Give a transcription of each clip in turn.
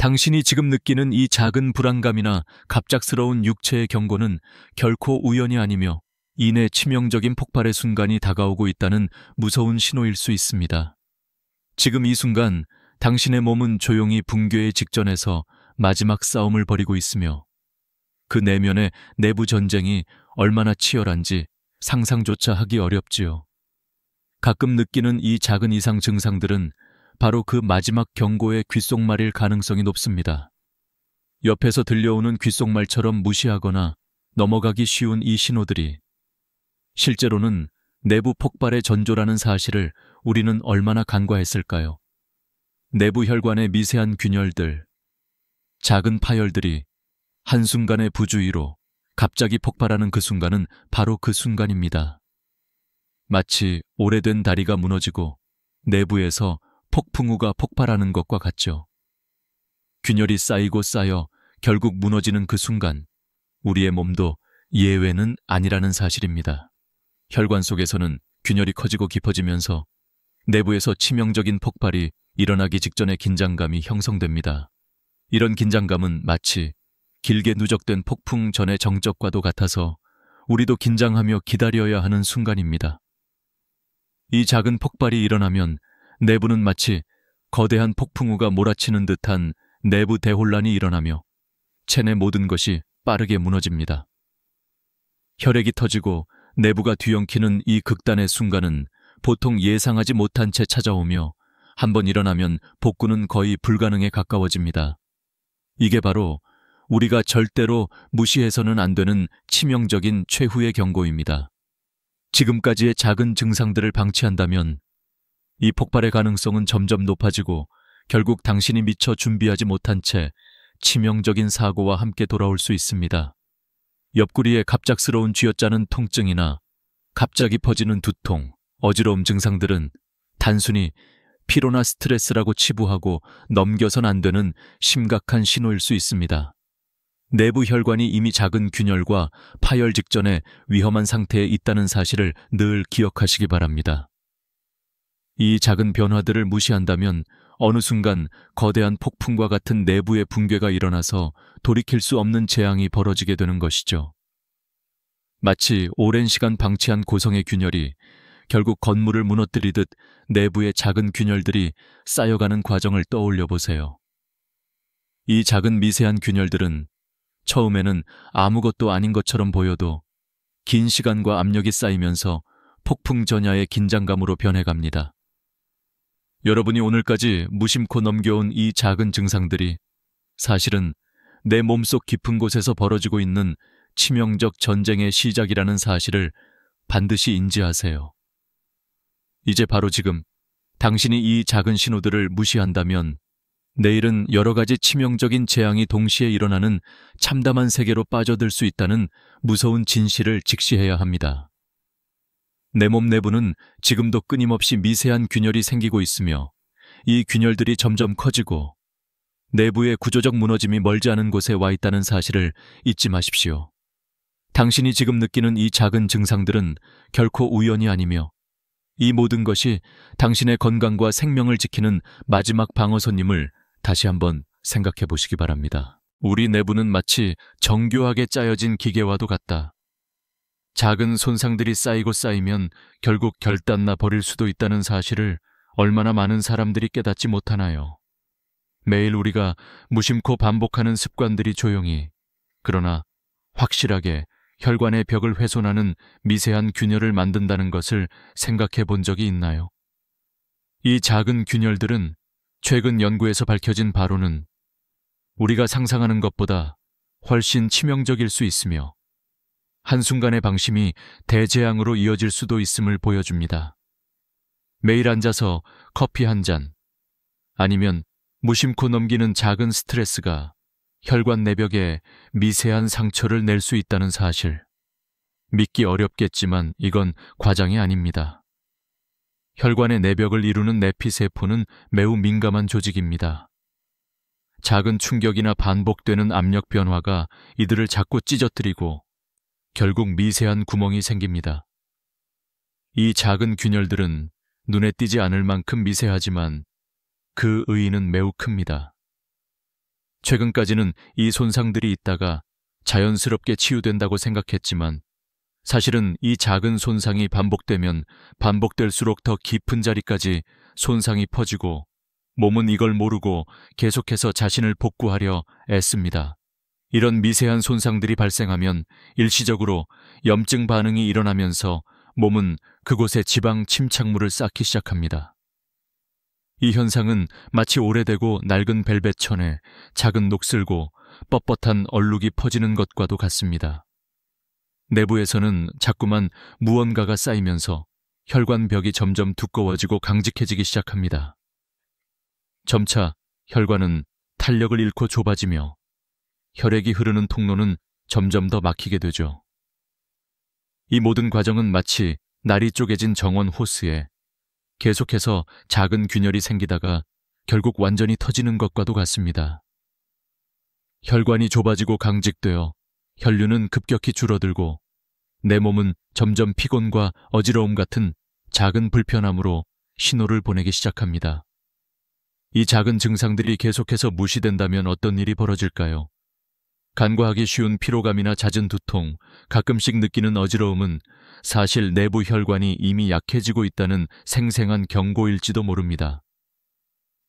당신이 지금 느끼는 이 작은 불안감이나 갑작스러운 육체의 경고는 결코 우연이 아니며 이내 치명적인 폭발의 순간이 다가오고 있다는 무서운 신호일 수 있습니다. 지금 이 순간 당신의 몸은 조용히 붕괴의 직전에서 마지막 싸움을 벌이고 있으며 그 내면의 내부 전쟁이 얼마나 치열한지 상상조차 하기 어렵지요. 가끔 느끼는 이 작은 이상 증상들은 바로 그 마지막 경고의 귓속말일 가능성이 높습니다. 옆에서 들려오는 귓속말처럼 무시하거나 넘어가기 쉬운 이 신호들이 실제로는 내부 폭발의 전조라는 사실을 우리는 얼마나 간과했을까요? 내부 혈관의 미세한 균열들, 작은 파열들이 한순간의 부주의로 갑자기 폭발하는 그 순간은 바로 그 순간입니다. 마치 오래된 다리가 무너지고 내부에서 폭풍우가 폭발하는 것과 같죠. 균열이 쌓이고 쌓여 결국 무너지는 그 순간, 우리의 몸도 예외는 아니라는 사실입니다. 혈관 속에서는 균열이 커지고 깊어지면서 내부에서 치명적인 폭발이 일어나기 직전의 긴장감이 형성됩니다. 이런 긴장감은 마치 길게 누적된 폭풍 전의 정적과도 같아서 우리도 긴장하며 기다려야 하는 순간입니다. 이 작은 폭발이 일어나면 내부는 마치 거대한 폭풍우가 몰아치는 듯한 내부 대혼란이 일어나며 체내 모든 것이 빠르게 무너집니다. 혈액이 터지고 내부가 뒤엉키는 이 극단의 순간은 보통 예상하지 못한 채 찾아오며 한번 일어나면 복구는 거의 불가능에 가까워집니다. 이게 바로 우리가 절대로 무시해서는 안 되는 치명적인 최후의 경고입니다. 지금까지의 작은 증상들을 방치한다면 이 폭발의 가능성은 점점 높아지고 결국 당신이 미처 준비하지 못한 채 치명적인 사고와 함께 돌아올 수 있습니다. 옆구리에 갑작스러운 쥐어짜는 통증이나 갑자기 퍼지는 두통, 어지러움 증상들은 단순히 피로나 스트레스라고 치부하고 넘겨선 안 되는 심각한 신호일 수 있습니다. 내부 혈관이 이미 작은 균열과 파열 직전에 위험한 상태에 있다는 사실을 늘 기억하시기 바랍니다. 이 작은 변화들을 무시한다면 어느 순간 거대한 폭풍과 같은 내부의 붕괴가 일어나서 돌이킬 수 없는 재앙이 벌어지게 되는 것이죠. 마치 오랜 시간 방치한 고성의 균열이 결국 건물을 무너뜨리듯 내부의 작은 균열들이 쌓여가는 과정을 떠올려 보세요. 이 작은 미세한 균열들은 처음에는 아무것도 아닌 것처럼 보여도 긴 시간과 압력이 쌓이면서 폭풍 전야의 긴장감으로 변해갑니다. 여러분이 오늘까지 무심코 넘겨온 이 작은 증상들이 사실은 내 몸속 깊은 곳에서 벌어지고 있는 치명적 전쟁의 시작이라는 사실을 반드시 인지하세요. 이제 바로 지금 당신이 이 작은 신호들을 무시한다면 내일은 여러 가지 치명적인 재앙이 동시에 일어나는 참담한 세계로 빠져들 수 있다는 무서운 진실을 직시해야 합니다. 내 몸 내부는 지금도 끊임없이 미세한 균열이 생기고 있으며 이 균열들이 점점 커지고 내부의 구조적 무너짐이 멀지 않은 곳에 와 있다는 사실을 잊지 마십시오. 당신이 지금 느끼는 이 작은 증상들은 결코 우연이 아니며 이 모든 것이 당신의 건강과 생명을 지키는 마지막 방어선임을 다시 한번 생각해 보시기 바랍니다. 우리 내부는 마치 정교하게 짜여진 기계와도 같다. 작은 손상들이 쌓이고 쌓이면 결국 결단나 버릴 수도 있다는 사실을 얼마나 많은 사람들이 깨닫지 못하나요? 매일 우리가 무심코 반복하는 습관들이 조용히, 그러나 확실하게 혈관의 벽을 훼손하는 미세한 균열을 만든다는 것을 생각해 본 적이 있나요? 이 작은 균열들은 최근 연구에서 밝혀진 바로는 우리가 상상하는 것보다 훨씬 치명적일 수 있으며 한순간의 방심이 대재앙으로 이어질 수도 있음을 보여줍니다. 매일 앉아서 커피 한 잔, 아니면 무심코 넘기는 작은 스트레스가 혈관 내벽에 미세한 상처를 낼 수 있다는 사실. 믿기 어렵겠지만 이건 과장이 아닙니다. 혈관의 내벽을 이루는 내피세포는 매우 민감한 조직입니다. 작은 충격이나 반복되는 압력 변화가 이들을 자꾸 찢어뜨리고 결국 미세한 구멍이 생깁니다. 이 작은 균열들은 눈에 띄지 않을 만큼 미세하지만 그 의의는 매우 큽니다. 최근까지는 이 손상들이 있다가 자연스럽게 치유된다고 생각했지만 사실은 이 작은 손상이 반복되면 반복될수록 더 깊은 자리까지 손상이 퍼지고 몸은 이걸 모르고 계속해서 자신을 복구하려 애씁니다. 이런 미세한 손상들이 발생하면 일시적으로 염증 반응이 일어나면서 몸은 그곳에 지방 침착물을 쌓기 시작합니다. 이 현상은 마치 오래되고 낡은 벨벳 천에 작은 녹슬고 뻣뻣한 얼룩이 퍼지는 것과도 같습니다. 내부에서는 자꾸만 무언가가 쌓이면서 혈관벽이 점점 두꺼워지고 강직해지기 시작합니다. 점차 혈관은 탄력을 잃고 좁아지며 혈액이 흐르는 통로는 점점 더 막히게 되죠. 이 모든 과정은 마치 날이 쪼개진 정원 호스에 계속해서 작은 균열이 생기다가 결국 완전히 터지는 것과도 같습니다. 혈관이 좁아지고 강직되어 혈류는 급격히 줄어들고 내 몸은 점점 피곤과 어지러움 같은 작은 불편함으로 신호를 보내기 시작합니다. 이 작은 증상들이 계속해서 무시된다면 어떤 일이 벌어질까요? 간과하기 쉬운 피로감이나 잦은 두통, 가끔씩 느끼는 어지러움은 사실 내부 혈관이 이미 약해지고 있다는 생생한 경고일지도 모릅니다.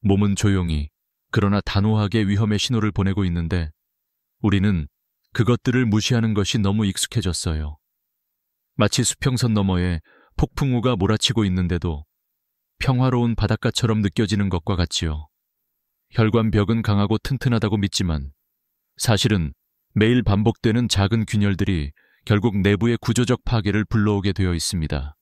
몸은 조용히, 그러나 단호하게 위험의 신호를 보내고 있는데 우리는 그것들을 무시하는 것이 너무 익숙해졌어요. 마치 수평선 너머에 폭풍우가 몰아치고 있는데도 평화로운 바닷가처럼 느껴지는 것과 같지요. 혈관벽은 강하고 튼튼하다고 믿지만 사실은 매일 반복되는 작은 균열들이 결국 내부의 구조적 파괴를 불러오게 되어 있습니다.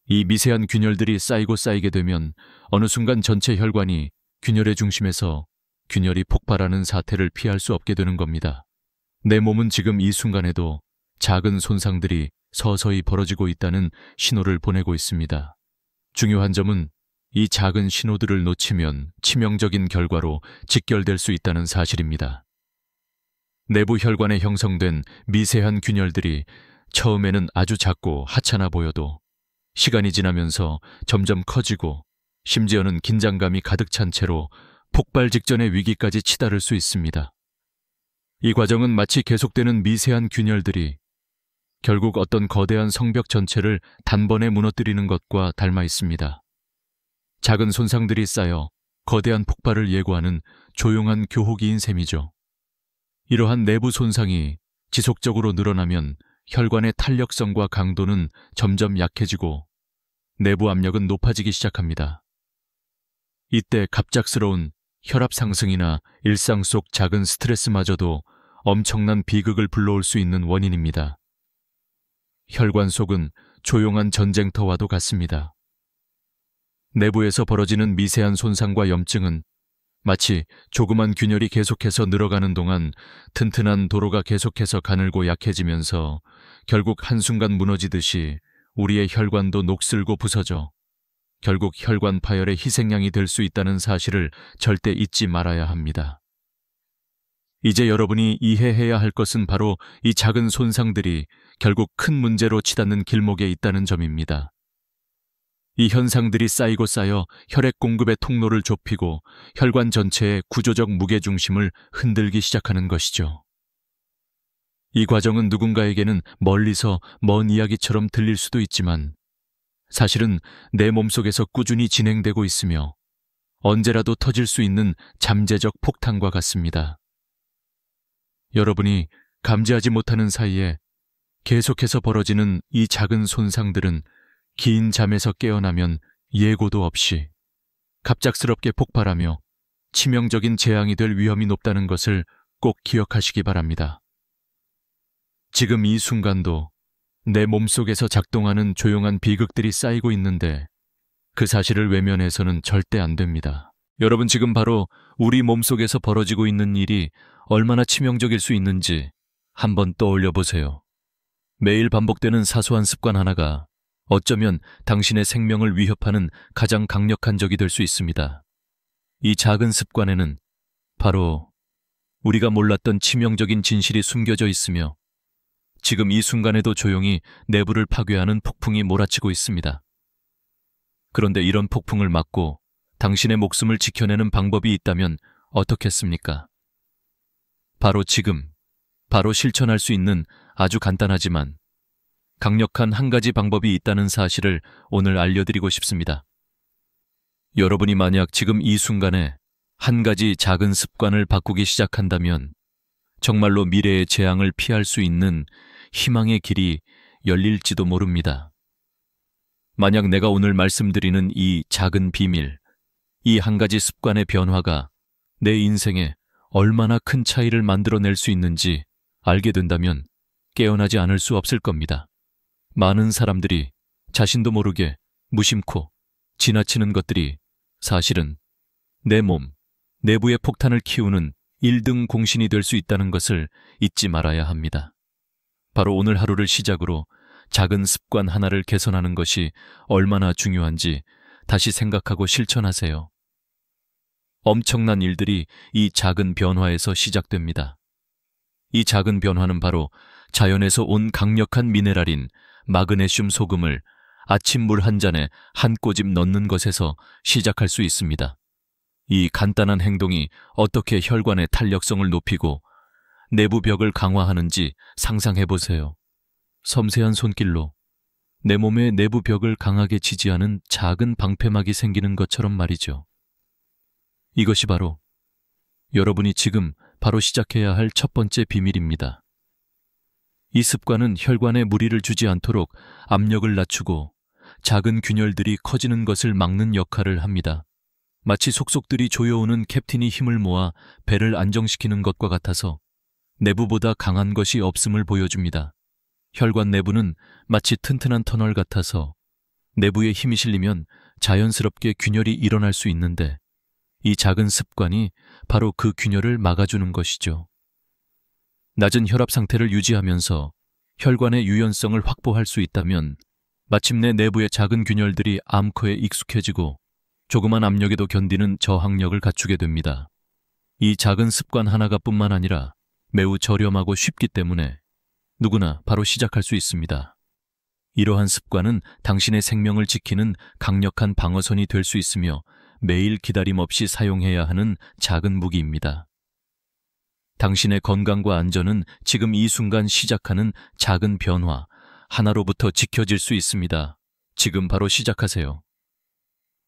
이 미세한 균열들이 쌓이고 쌓이게 되면 어느 순간 전체 혈관이 균열의 중심에서 균열이 폭발하는 사태를 피할 수 없게 되는 겁니다. 내 몸은 지금 이 순간에도 작은 손상들이 서서히 벌어지고 있다는 신호를 보내고 있습니다. 중요한 점은 이 작은 신호들을 놓치면 치명적인 결과로 직결될 수 있다는 사실입니다. 내부 혈관에 형성된 미세한 균열들이 처음에는 아주 작고 하찮아 보여도 시간이 지나면서 점점 커지고 심지어는 긴장감이 가득 찬 채로 폭발 직전의 위기까지 치달을 수 있습니다. 이 과정은 마치 계속되는 미세한 균열들이 결국 어떤 거대한 성벽 전체를 단번에 무너뜨리는 것과 닮아 있습니다. 작은 손상들이 쌓여 거대한 폭발을 예고하는 조용한 교호기인 셈이죠. 이러한 내부 손상이 지속적으로 늘어나면 혈관의 탄력성과 강도는 점점 약해지고 내부 압력은 높아지기 시작합니다. 이때 갑작스러운 혈압 상승이나 일상 속 작은 스트레스마저도 엄청난 비극을 불러올 수 있는 원인입니다. 혈관 속은 조용한 전쟁터와도 같습니다. 내부에서 벌어지는 미세한 손상과 염증은 마치 조그만 균열이 계속해서 늘어가는 동안 튼튼한 도로가 계속해서 가늘고 약해지면서 결국 한순간 무너지듯이 우리의 혈관도 녹슬고 부서져 결국 혈관 파열의 희생양이 될 수 있다는 사실을 절대 잊지 말아야 합니다. 이제 여러분이 이해해야 할 것은 바로 이 작은 손상들이 결국 큰 문제로 치닫는 길목에 있다는 점입니다. 이 현상들이 쌓이고 쌓여 혈액 공급의 통로를 좁히고 혈관 전체의 구조적 무게중심을 흔들기 시작하는 것이죠. 이 과정은 누군가에게는 멀리서 먼 이야기처럼 들릴 수도 있지만 사실은 내 몸속에서 꾸준히 진행되고 있으며 언제라도 터질 수 있는 잠재적 폭탄과 같습니다. 여러분이 감지하지 못하는 사이에 계속해서 벌어지는 이 작은 손상들은 긴 잠에서 깨어나면 예고도 없이 갑작스럽게 폭발하며 치명적인 재앙이 될 위험이 높다는 것을 꼭 기억하시기 바랍니다. 지금 이 순간도 내 몸속에서 작동하는 조용한 비극들이 쌓이고 있는데 그 사실을 외면해서는 절대 안 됩니다. 여러분 지금 바로 우리 몸속에서 벌어지고 있는 일이 얼마나 치명적일 수 있는지 한번 떠올려 보세요. 매일 반복되는 사소한 습관 하나가 어쩌면 당신의 생명을 위협하는 가장 강력한 적이 될 수 있습니다. 이 작은 습관에는 바로 우리가 몰랐던 치명적인 진실이 숨겨져 있으며 지금 이 순간에도 조용히 내부를 파괴하는 폭풍이 몰아치고 있습니다. 그런데 이런 폭풍을 막고 당신의 목숨을 지켜내는 방법이 있다면 어떻겠습니까? 바로 지금, 바로 실천할 수 있는 아주 간단하지만 강력한 한 가지 방법이 있다는 사실을 오늘 알려드리고 싶습니다. 여러분이 만약 지금 이 순간에 한 가지 작은 습관을 바꾸기 시작한다면 정말로 미래의 재앙을 피할 수 있는 희망의 길이 열릴지도 모릅니다. 만약 내가 오늘 말씀드리는 이 작은 비밀, 이 한 가지 습관의 변화가 내 인생에 얼마나 큰 차이를 만들어낼 수 있는지 알게 된다면 깨어나지 않을 수 없을 겁니다. 많은 사람들이 자신도 모르게 무심코 지나치는 것들이 사실은 내 몸, 내부의 폭탄을 키우는 1등 공신이 될 수 있다는 것을 잊지 말아야 합니다. 바로 오늘 하루를 시작으로 작은 습관 하나를 개선하는 것이 얼마나 중요한지 다시 생각하고 실천하세요. 엄청난 일들이 이 작은 변화에서 시작됩니다. 이 작은 변화는 바로 자연에서 온 강력한 미네랄인 마그네슘 소금을 아침 물 한 잔에 한 꼬집 넣는 것에서 시작할 수 있습니다. 이 간단한 행동이 어떻게 혈관의 탄력성을 높이고 내부 벽을 강화하는지 상상해 보세요. 섬세한 손길로 내 몸의 내부 벽을 강하게 지지하는 작은 방패막이 생기는 것처럼 말이죠. 이것이 바로 여러분이 지금 바로 시작해야 할 첫 번째 비밀입니다. 이 습관은 혈관에 무리를 주지 않도록 압력을 낮추고 작은 균열들이 커지는 것을 막는 역할을 합니다. 마치 속속들이 조여오는 캡틴이 힘을 모아 배를 안정시키는 것과 같아서 내부보다 강한 것이 없음을 보여줍니다. 혈관 내부는 마치 튼튼한 터널 같아서 내부에 힘이 실리면 자연스럽게 균열이 일어날 수 있는데 이 작은 습관이 바로 그 균열을 막아주는 것이죠. 낮은 혈압 상태를 유지하면서 혈관의 유연성을 확보할 수 있다면 마침내 내부의 작은 균열들이 암커에 익숙해지고 조그만 압력에도 견디는 저항력을 갖추게 됩니다. 이 작은 습관 하나가 뿐만 아니라 매우 저렴하고 쉽기 때문에 누구나 바로 시작할 수 있습니다. 이러한 습관은 당신의 생명을 지키는 강력한 방어선이 될 수 있으며 매일 기다림 없이 사용해야 하는 작은 무기입니다. 당신의 건강과 안전은 지금 이 순간 시작하는 작은 변화 하나로부터 지켜질 수 있습니다. 지금 바로 시작하세요.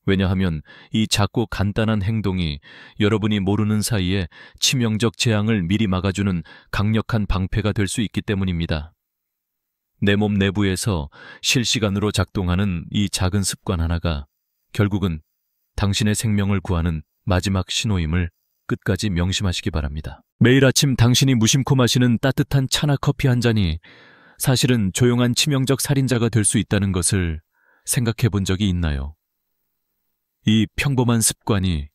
왜냐하면 이 작고 간단한 행동이 여러분이 모르는 사이에 치명적 재앙을 미리 막아주는 강력한 방패가 될 수 있기 때문입니다. 내 몸 내부에서 실시간으로 작동하는 이 작은 습관 하나가 결국은 당신의 생명을 구하는 마지막 신호임을 끝까지 명심하시기 바랍니다. 매일 아침 당신이 무심코 마시는 따뜻한 차나 커피 한 잔이 사실은 조용한 치명적 살인자가 될 수 있다는 것을 생각해 본 적이 있나요? 이 평범한 습관이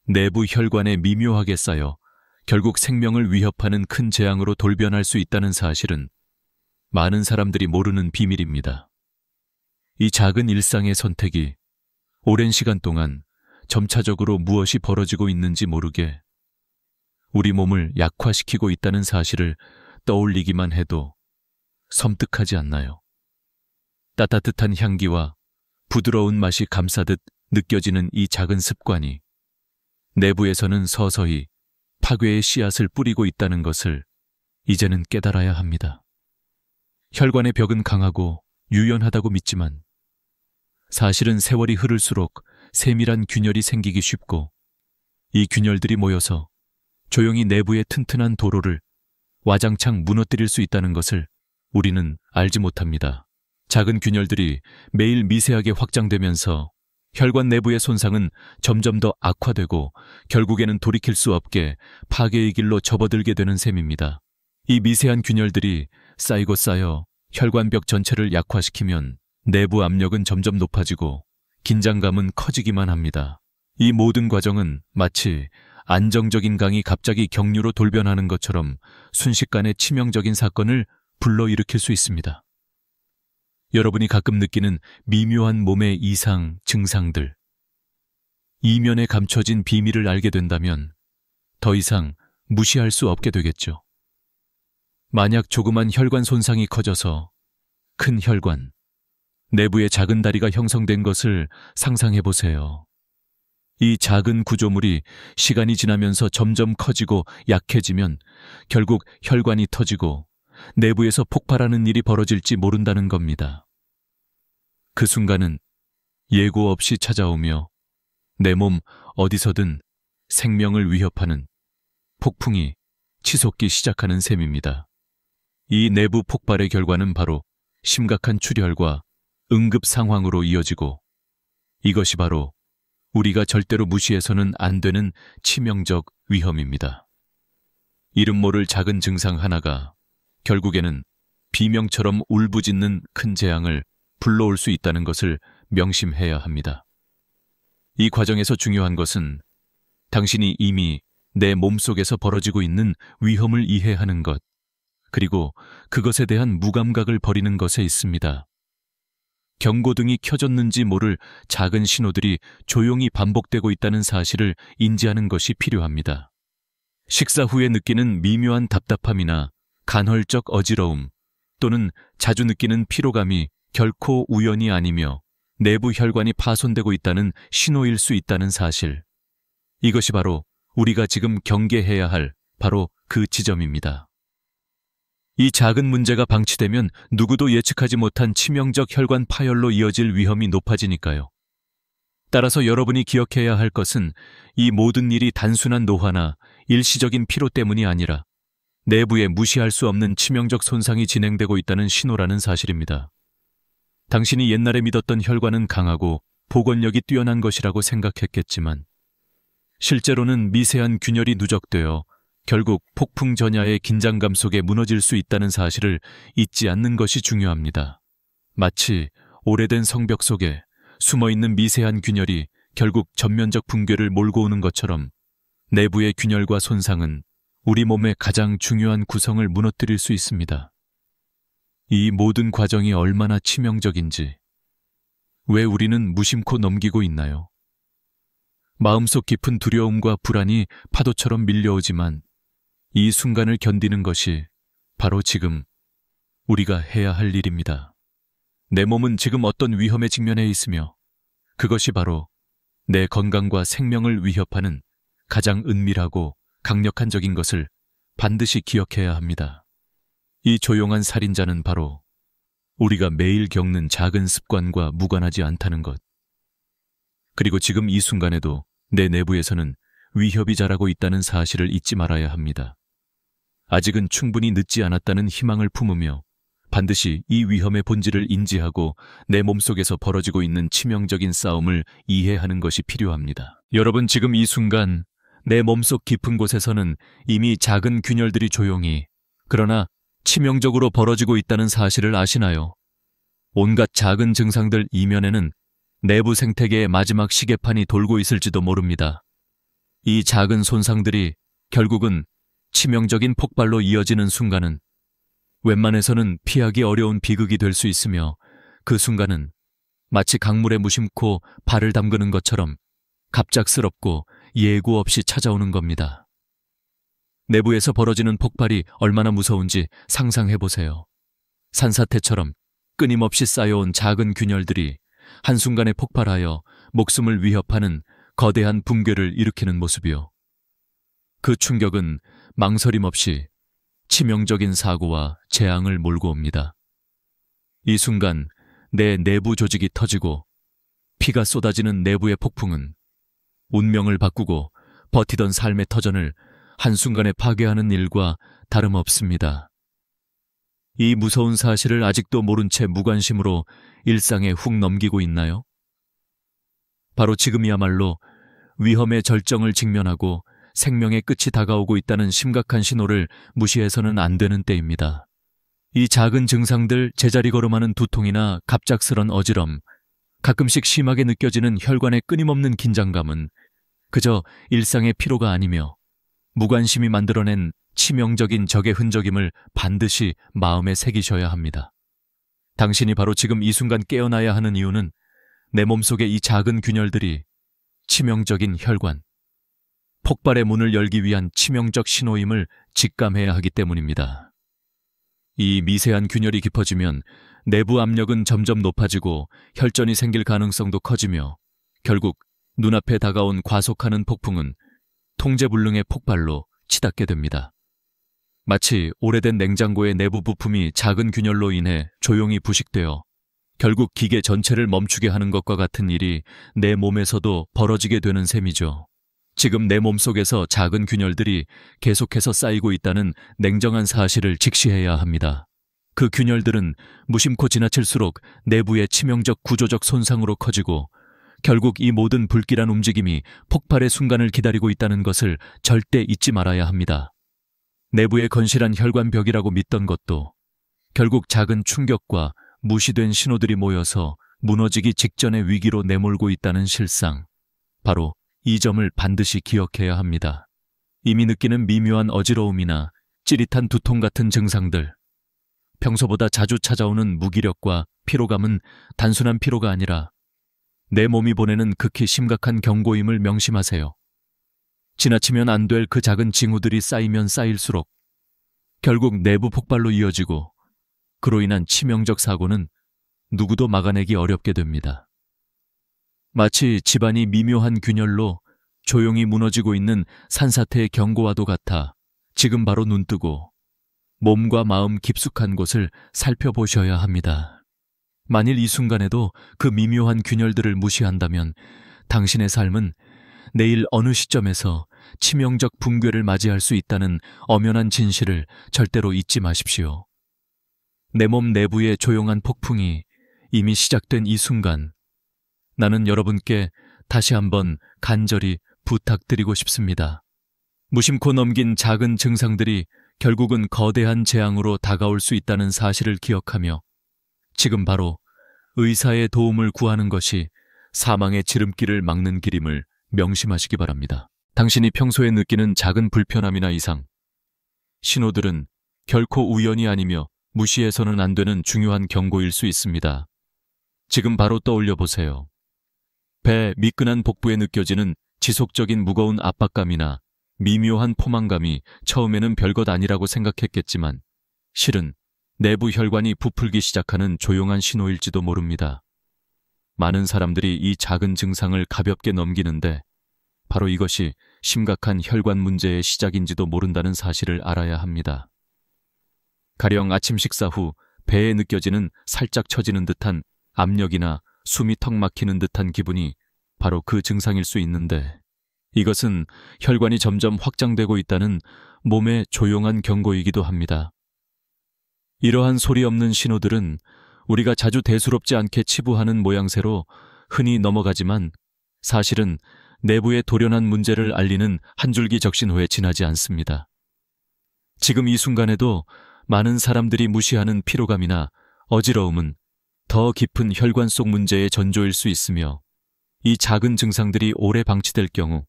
내부 혈관에 미묘하게 쌓여 결국 생명을 위협하는 큰 재앙으로 돌변할 수 있다는 사실은 많은 사람들이 모르는 비밀입니다. 이 작은 일상의 선택이 오랜 시간 동안 점차적으로 무엇이 벌어지고 있는지 모르게 우리 몸을 약화시키고 있다는 사실을 떠올리기만 해도 섬뜩하지 않나요? 따뜻한 향기와 부드러운 맛이 감싸듯 느껴지는 이 작은 습관이 내부에서는 서서히 파괴의 씨앗을 뿌리고 있다는 것을 이제는 깨달아야 합니다. 혈관의 벽은 강하고 유연하다고 믿지만 사실은 세월이 흐를수록 세밀한 균열이 생기기 쉽고 이 균열들이 모여서 조용히 내부의 튼튼한 도로를 와장창 무너뜨릴 수 있다는 것을 우리는 알지 못합니다. 작은 균열들이 매일 미세하게 확장되면서 혈관 내부의 손상은 점점 더 악화되고 결국에는 돌이킬 수 없게 파괴의 길로 접어들게 되는 셈입니다. 이 미세한 균열들이 쌓이고 쌓여 혈관벽 전체를 약화시키면 내부 압력은 점점 높아지고 긴장감은 커지기만 합니다. 이 모든 과정은 마치 안정적인 강이 갑자기 경류로 돌변하는 것처럼 순식간에 치명적인 사건을 불러일으킬 수 있습니다. 여러분이 가끔 느끼는 미묘한 몸의 이상, 증상들, 이면에 감춰진 비밀을 알게 된다면 더 이상 무시할 수 없게 되겠죠. 만약 조그만 혈관 손상이 커져서 큰 혈관, 내부에 작은 다리가 형성된 것을 상상해 보세요. 이 작은 구조물이 시간이 지나면서 점점 커지고 약해지면 결국 혈관이 터지고 내부에서 폭발하는 일이 벌어질지 모른다는 겁니다. 그 순간은 예고 없이 찾아오며 내 몸 어디서든 생명을 위협하는 폭풍이 치솟기 시작하는 셈입니다. 이 내부 폭발의 결과는 바로 심각한 출혈과 응급 상황으로 이어지고, 이것이 바로 우리가 절대로 무시해서는 안 되는 치명적 위험입니다. 이름 모를 작은 증상 하나가 결국에는 비명처럼 울부짖는 큰 재앙을 불러올 수 있다는 것을 명심해야 합니다. 이 과정에서 중요한 것은 당신이 이미 내 몸속에서 벌어지고 있는 위험을 이해하는 것, 그리고 그것에 대한 무감각을 버리는 것에 있습니다. 경고등이 켜졌는지 모를 작은 신호들이 조용히 반복되고 있다는 사실을 인지하는 것이 필요합니다. 식사 후에 느끼는 미묘한 답답함이나 간헐적 어지러움, 또는 자주 느끼는 피로감이 결코 우연이 아니며 내부 혈관이 파손되고 있다는 신호일 수 있다는 사실. 이것이 바로 우리가 지금 경계해야 할 바로 그 지점입니다. 이 작은 문제가 방치되면 누구도 예측하지 못한 치명적 혈관 파열로 이어질 위험이 높아지니까요. 따라서 여러분이 기억해야 할 것은 이 모든 일이 단순한 노화나 일시적인 피로 때문이 아니라 내부에 무시할 수 없는 치명적 손상이 진행되고 있다는 신호라는 사실입니다. 당신이 옛날에 믿었던 혈관은 강하고 복원력이 뛰어난 것이라고 생각했겠지만, 실제로는 미세한 균열이 누적되어 결국 폭풍 전야의 긴장감 속에 무너질 수 있다는 사실을 잊지 않는 것이 중요합니다. 마치 오래된 성벽 속에 숨어있는 미세한 균열이 결국 전면적 붕괴를 몰고 오는 것처럼, 내부의 균열과 손상은 우리 몸의 가장 중요한 구성을 무너뜨릴 수 있습니다. 이 모든 과정이 얼마나 치명적인지, 왜 우리는 무심코 넘기고 있나요? 마음속 깊은 두려움과 불안이 파도처럼 밀려오지만 이 순간을 견디는 것이 바로 지금 우리가 해야 할 일입니다. 내 몸은 지금 어떤 위험에 직면해 있으며 그것이 바로 내 건강과 생명을 위협하는 가장 은밀하고 강력한 적인 것을 반드시 기억해야 합니다. 이 조용한 살인자는 바로 우리가 매일 겪는 작은 습관과 무관하지 않다는 것. 그리고 지금 이 순간에도 내 내부에서는 위협이 자라고 있다는 사실을 잊지 말아야 합니다. 아직은 충분히 늦지 않았다는 희망을 품으며 반드시 이 위험의 본질을 인지하고 내 몸속에서 벌어지고 있는 치명적인 싸움을 이해하는 것이 필요합니다. 여러분, 지금 이 순간 내 몸속 깊은 곳에서는 이미 작은 균열들이 조용히, 그러나 치명적으로 벌어지고 있다는 사실을 아시나요? 온갖 작은 증상들 이면에는 내부 생태계의 마지막 시계판이 돌고 있을지도 모릅니다. 이 작은 손상들이 결국은 치명적인 폭발로 이어지는 순간은 웬만해서는 피하기 어려운 비극이 될 수 있으며, 그 순간은 마치 강물에 무심코 발을 담그는 것처럼 갑작스럽고 예고 없이 찾아오는 겁니다. 내부에서 벌어지는 폭발이 얼마나 무서운지 상상해보세요. 산사태처럼 끊임없이 쌓여온 작은 균열들이 한순간에 폭발하여 목숨을 위협하는 거대한 붕괴를 일으키는 모습이요. 그 충격은 망설임 없이 치명적인 사고와 재앙을 몰고 옵니다. 이 순간 내 내부 조직이 터지고 피가 쏟아지는 내부의 폭풍은 운명을 바꾸고 버티던 삶의 터전을 한순간에 파괴하는 일과 다름없습니다. 이 무서운 사실을 아직도 모른 채 무관심으로 일상에 훅 넘기고 있나요? 바로 지금이야말로 위험의 절정을 직면하고 생명의 끝이 다가오고 있다는 심각한 신호를 무시해서는 안 되는 때입니다. 이 작은 증상들, 제자리 걸음하는 두통이나 갑작스런 어지럼, 가끔씩 심하게 느껴지는 혈관의 끊임없는 긴장감은 그저 일상의 피로가 아니며 무관심이 만들어낸 치명적인 적의 흔적임을 반드시 마음에 새기셔야 합니다. 당신이 바로 지금 이 순간 깨어나야 하는 이유는 내 몸속의 이 작은 균열들이 치명적인 혈관, 폭발의 문을 열기 위한 치명적 신호임을 직감해야 하기 때문입니다. 이 미세한 균열이 깊어지면 내부 압력은 점점 높아지고 혈전이 생길 가능성도 커지며 결국 눈앞에 다가온 과속하는 폭풍은 통제불능의 폭발로 치닫게 됩니다. 마치 오래된 냉장고의 내부 부품이 작은 균열로 인해 조용히 부식되어 결국 기계 전체를 멈추게 하는 것과 같은 일이 내 몸에서도 벌어지게 되는 셈이죠. 지금 내 몸속에서 작은 균열들이 계속해서 쌓이고 있다는 냉정한 사실을 직시해야 합니다. 그 균열들은 무심코 지나칠수록 내부의 치명적 구조적 손상으로 커지고 결국 이 모든 불길한 움직임이 폭발의 순간을 기다리고 있다는 것을 절대 잊지 말아야 합니다. 내부의 건실한 혈관벽이라고 믿던 것도 결국 작은 충격과 무시된 신호들이 모여서 무너지기 직전의 위기로 내몰고 있다는 실상, 바로 이 점을 반드시 기억해야 합니다. 이미 느끼는 미묘한 어지러움이나 찌릿한 두통 같은 증상들, 평소보다 자주 찾아오는 무기력과 피로감은 단순한 피로가 아니라 내 몸이 보내는 극히 심각한 경고임을 명심하세요. 지나치면 안 될 그 작은 징후들이 쌓이면 쌓일수록 결국 내부 폭발로 이어지고 그로 인한 치명적 사고는 누구도 막아내기 어렵게 됩니다. 마치 집안이 미묘한 균열로 조용히 무너지고 있는 산사태의 경고와도 같아 지금 바로 눈뜨고 몸과 마음 깊숙한 곳을 살펴보셔야 합니다. 만일 이 순간에도 그 미묘한 균열들을 무시한다면 당신의 삶은 내일 어느 시점에서 치명적 붕괴를 맞이할 수 있다는 엄연한 진실을 절대로 잊지 마십시오. 내 몸 내부의 조용한 폭풍이 이미 시작된 이 순간, 나는 여러분께 다시 한번 간절히 부탁드리고 싶습니다. 무심코 넘긴 작은 증상들이 결국은 거대한 재앙으로 다가올 수 있다는 사실을 기억하며 지금 바로 의사의 도움을 구하는 것이 사망의 지름길을 막는 길임을 명심하시기 바랍니다. 당신이 평소에 느끼는 작은 불편함이나 이상, 신호들은 결코 우연이 아니며 무시해서는 안 되는 중요한 경고일 수 있습니다. 지금 바로 떠올려 보세요. 배 미끈한 복부에 느껴지는 지속적인 무거운 압박감이나 미묘한 포만감이 처음에는 별것 아니라고 생각했겠지만 실은 내부 혈관이 부풀기 시작하는 조용한 신호일지도 모릅니다. 많은 사람들이 이 작은 증상을 가볍게 넘기는데 바로 이것이 심각한 혈관 문제의 시작인지도 모른다는 사실을 알아야 합니다. 가령 아침 식사 후 배에 느껴지는 살짝 처지는 듯한 압력이나 숨이 턱 막히는 듯한 기분이 바로 그 증상일 수 있는데 이것은 혈관이 점점 확장되고 있다는 몸의 조용한 경고이기도 합니다. 이러한 소리 없는 신호들은 우리가 자주 대수롭지 않게 치부하는 모양새로 흔히 넘어가지만 사실은 내부의 돌연한 문제를 알리는 한 줄기 적신호에 지나지 않습니다. 지금 이 순간에도 많은 사람들이 무시하는 피로감이나 어지러움은 더 깊은 혈관 속 문제의 전조일 수 있으며 이 작은 증상들이 오래 방치될 경우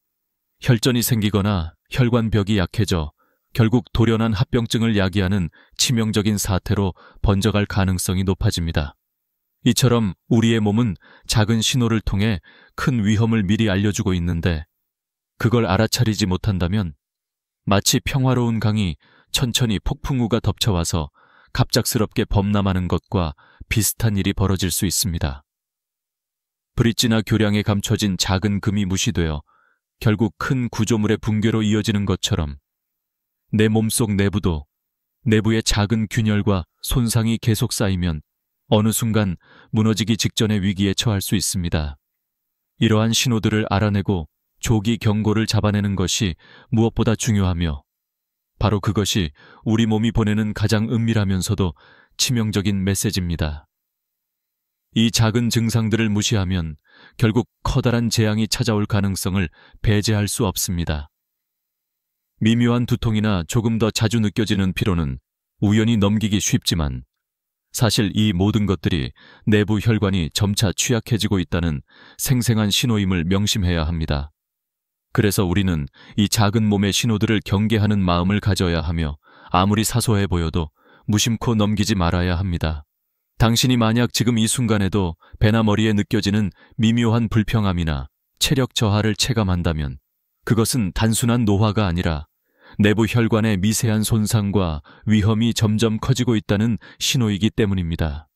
혈전이 생기거나 혈관벽이 약해져 결국 돌연한 합병증을 야기하는 치명적인 사태로 번져갈 가능성이 높아집니다. 이처럼 우리의 몸은 작은 신호를 통해 큰 위험을 미리 알려주고 있는데 그걸 알아차리지 못한다면 마치 평화로운 강이 천천히 폭풍우가 덮쳐와서 갑작스럽게 범람하는 것과 비슷한 일이 벌어질 수 있습니다. 브릿지나 교량에 감춰진 작은 금이 무시되어 결국 큰 구조물의 붕괴로 이어지는 것처럼 내 몸속 내부도 내부의 작은 균열과 손상이 계속 쌓이면 어느 순간 무너지기 직전의 위기에 처할 수 있습니다. 이러한 신호들을 알아내고 조기 경고를 잡아내는 것이 무엇보다 중요하며 바로 그것이 우리 몸이 보내는 가장 은밀하면서도 치명적인 메시지입니다. 이 작은 증상들을 무시하면 결국 커다란 재앙이 찾아올 가능성을 배제할 수 없습니다. 미묘한 두통이나 조금 더 자주 느껴지는 피로는 우연히 넘기기 쉽지만 사실 이 모든 것들이 내부 혈관이 점차 취약해지고 있다는 생생한 신호임을 명심해야 합니다. 그래서 우리는 이 작은 몸의 신호들을 경계하는 마음을 가져야 하며 아무리 사소해 보여도 무심코 넘기지 말아야 합니다. 당신이 만약 지금 이 순간에도 배나 머리에 느껴지는 미묘한 불평함이나 체력 저하를 체감한다면 그것은 단순한 노화가 아니라 내부 혈관의 미세한 손상과 위험이 점점 커지고 있다는 신호이기 때문입니다.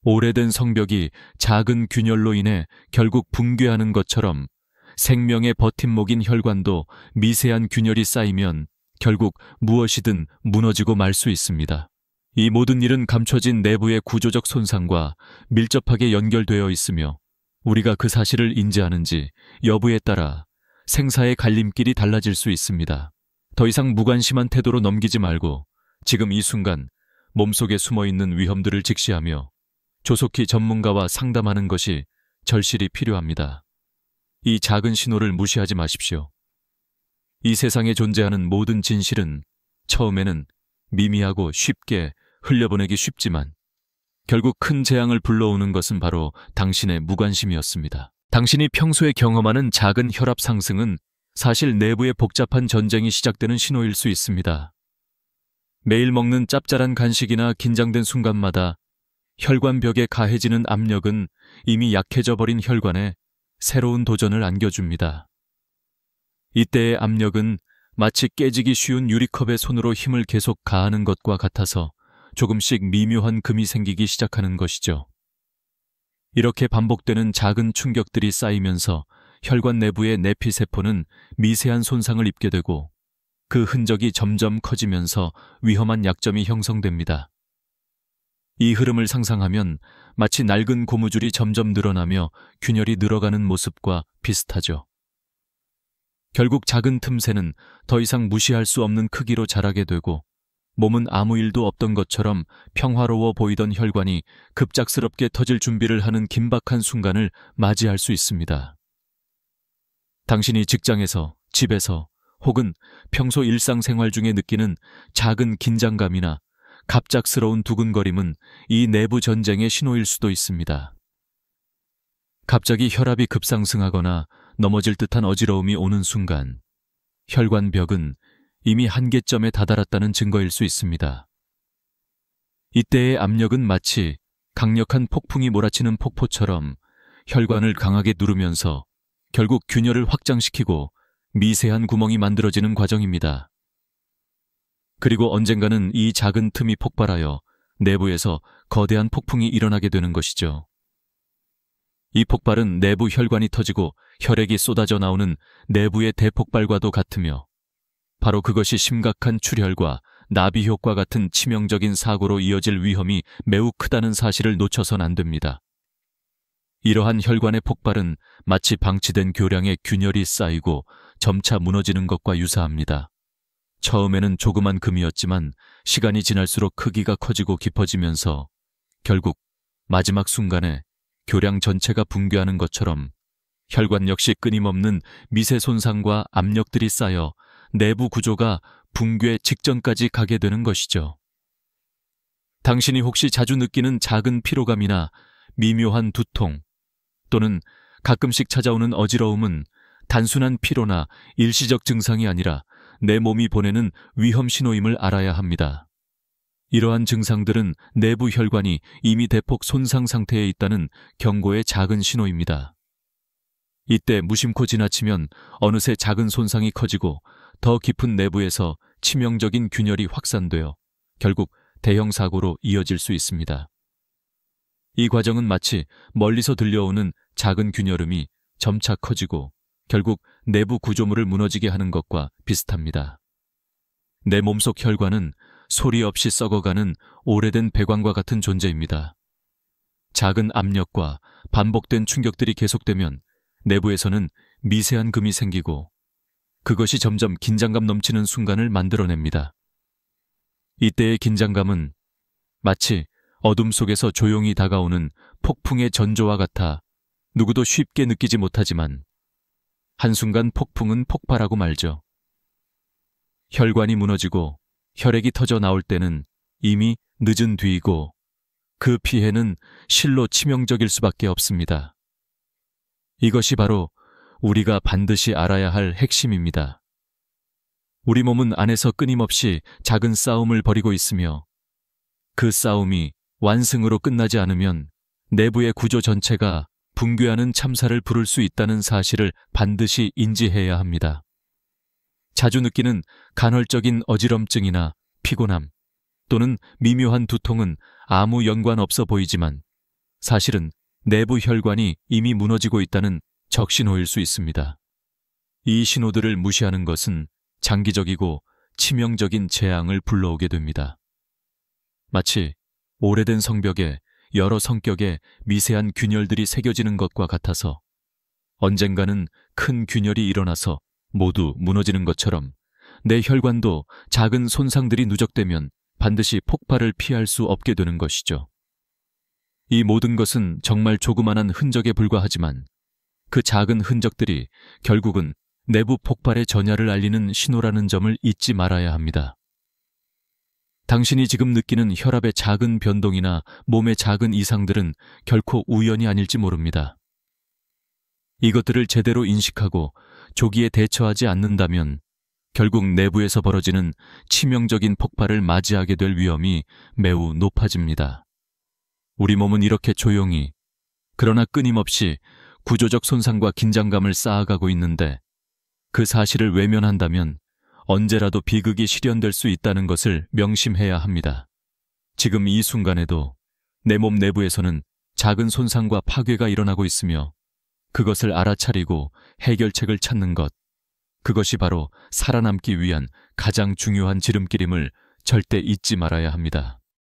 오래된 성벽이 작은 균열로 인해 결국 붕괴하는 것처럼 생명의 버팀목인 혈관도 미세한 균열이 쌓이면 결국 무엇이든 무너지고 말 수 있습니다. 이 모든 일은 감춰진 내부의 구조적 손상과 밀접하게 연결되어 있으며 우리가 그 사실을 인지하는지 여부에 따라 생사의 갈림길이 달라질 수 있습니다. 더 이상 무관심한 태도로 넘기지 말고 지금 이 순간 몸속에 숨어있는 위험들을 직시하며 조속히 전문가와 상담하는 것이 절실히 필요합니다. 이 작은 신호를 무시하지 마십시오. 이 세상에 존재하는 모든 진실은 처음에는 미미하고 쉽게 흘려보내기 쉽지만 결국 큰 재앙을 불러오는 것은 바로 당신의 무관심이었습니다. 당신이 평소에 경험하는 작은 혈압 상승은 사실 내부의 복잡한 전쟁이 시작되는 신호일 수 있습니다. 매일 먹는 짭짤한 간식이나 긴장된 순간마다 혈관벽에 가해지는 압력은 이미 약해져 버린 혈관에 새로운 도전을 안겨줍니다. 이때의 압력은 마치 깨지기 쉬운 유리컵에 손으로 힘을 계속 가하는 것과 같아서 조금씩 미묘한 금이 생기기 시작하는 것이죠. 이렇게 반복되는 작은 충격들이 쌓이면서 혈관 내부의 내피세포는 미세한 손상을 입게 되고 그 흔적이 점점 커지면서 위험한 약점이 형성됩니다. 이 흐름을 상상하면 마치 낡은 고무줄이 점점 늘어나며 균열이 늘어가는 모습과 비슷하죠. 결국 작은 틈새는 더 이상 무시할 수 없는 크기로 자라게 되고 몸은 아무 일도 없던 것처럼 평화로워 보이던 혈관이 급작스럽게 터질 준비를 하는 긴박한 순간을 맞이할 수 있습니다. 당신이 직장에서, 집에서 혹은 평소 일상생활 중에 느끼는 작은 긴장감이나 갑작스러운 두근거림은 이 내부 전쟁의 신호일 수도 있습니다. 갑자기 혈압이 급상승하거나 넘어질 듯한 어지러움이 오는 순간 혈관벽은 이미 한계점에 다다랐다는 증거일 수 있습니다. 이때의 압력은 마치 강력한 폭풍이 몰아치는 폭포처럼 혈관을 강하게 누르면서 결국 균열을 확장시키고 미세한 구멍이 만들어지는 과정입니다. 그리고 언젠가는 이 작은 틈이 폭발하여 내부에서 거대한 폭풍이 일어나게 되는 것이죠. 이 폭발은 내부 혈관이 터지고 혈액이 쏟아져 나오는 내부의 대폭발과도 같으며 바로 그것이 심각한 출혈과 나비 효과 같은 치명적인 사고로 이어질 위험이 매우 크다는 사실을 놓쳐선 안 됩니다. 이러한 혈관의 폭발은 마치 방치된 교량에 균열이 쌓이고 점차 무너지는 것과 유사합니다. 처음에는 조그만 금이었지만 시간이 지날수록 크기가 커지고 깊어지면서 결국 마지막 순간에 교량 전체가 붕괴하는 것처럼 혈관 역시 끊임없는 미세 손상과 압력들이 쌓여 내부 구조가 붕괴 직전까지 가게 되는 것이죠. 당신이 혹시 자주 느끼는 작은 피로감이나 미묘한 두통 또는 가끔씩 찾아오는 어지러움은 단순한 피로나 일시적 증상이 아니라 내 몸이 보내는 위험 신호임을 알아야 합니다. 이러한 증상들은 내부 혈관이 이미 대폭 손상 상태에 있다는 경고의 작은 신호입니다. 이때 무심코 지나치면 어느새 작은 손상이 커지고 더 깊은 내부에서 치명적인 균열이 확산되어 결국 대형 사고로 이어질 수 있습니다. 이 과정은 마치 멀리서 들려오는 작은 균열음이 점차 커지고 결국 내부 구조물을 무너지게 하는 것과 비슷합니다. 내 몸속 혈관은 소리 없이 썩어가는 오래된 배관과 같은 존재입니다. 작은 압력과 반복된 충격들이 계속되면 내부에서는 미세한 금이 생기고 그것이 점점 긴장감 넘치는 순간을 만들어냅니다. 이때의 긴장감은 마치 어둠 속에서 조용히 다가오는 폭풍의 전조와 같아 누구도 쉽게 느끼지 못하지만 한순간 폭풍은 폭발하고 말죠. 혈관이 무너지고 혈액이 터져 나올 때는 이미 늦은 뒤이고 그 피해는 실로 치명적일 수밖에 없습니다. 이것이 바로 우리가 반드시 알아야 할 핵심입니다. 우리 몸은 안에서 끊임없이 작은 싸움을 벌이고 있으며 그 싸움이 완승으로 끝나지 않으면 내부의 구조 전체가 붕괴하는 참사를 부를 수 있다는 사실을 반드시 인지해야 합니다. 자주 느끼는 간헐적인 어지럼증이나 피곤함 또는 미묘한 두통은 아무 연관 없어 보이지만 사실은 내부 혈관이 이미 무너지고 있다는 적신호일 수 있습니다. 이 신호들을 무시하는 것은 장기적이고 치명적인 재앙을 불러오게 됩니다. 마치 오래된 성벽에 여러 성격의 미세한 균열들이 새겨지는 것과 같아서 언젠가는 큰 균열이 일어나서 모두 무너지는 것처럼 내 혈관도 작은 손상들이 누적되면 반드시 폭발을 피할 수 없게 되는 것이죠. 이 모든 것은 정말 조그만한 흔적에 불과하지만 그 작은 흔적들이 결국은 내부 폭발의 전야를 알리는 신호라는 점을 잊지 말아야 합니다. 당신이 지금 느끼는 혈압의 작은 변동이나 몸의 작은 이상들은 결코 우연이 아닐지 모릅니다. 이것들을 제대로 인식하고 조기에 대처하지 않는다면 결국 내부에서 벌어지는 치명적인 폭발을 맞이하게 될 위험이 매우 높아집니다. 우리 몸은 이렇게 조용히, 그러나 끊임없이 구조적 손상과 긴장감을 쌓아가고 있는데 그 사실을 외면한다면 언제라도 비극이 실현될 수 있다는 것을 명심해야 합니다. 지금 이 순간에도 내 몸 내부에서는 작은 손상과 파괴가 일어나고 있으며 그것을 알아차리고 해결책을 찾는 것, 그것이 바로 살아남기 위한 가장 중요한 지름길임을 절대 잊지 말아야 합니다.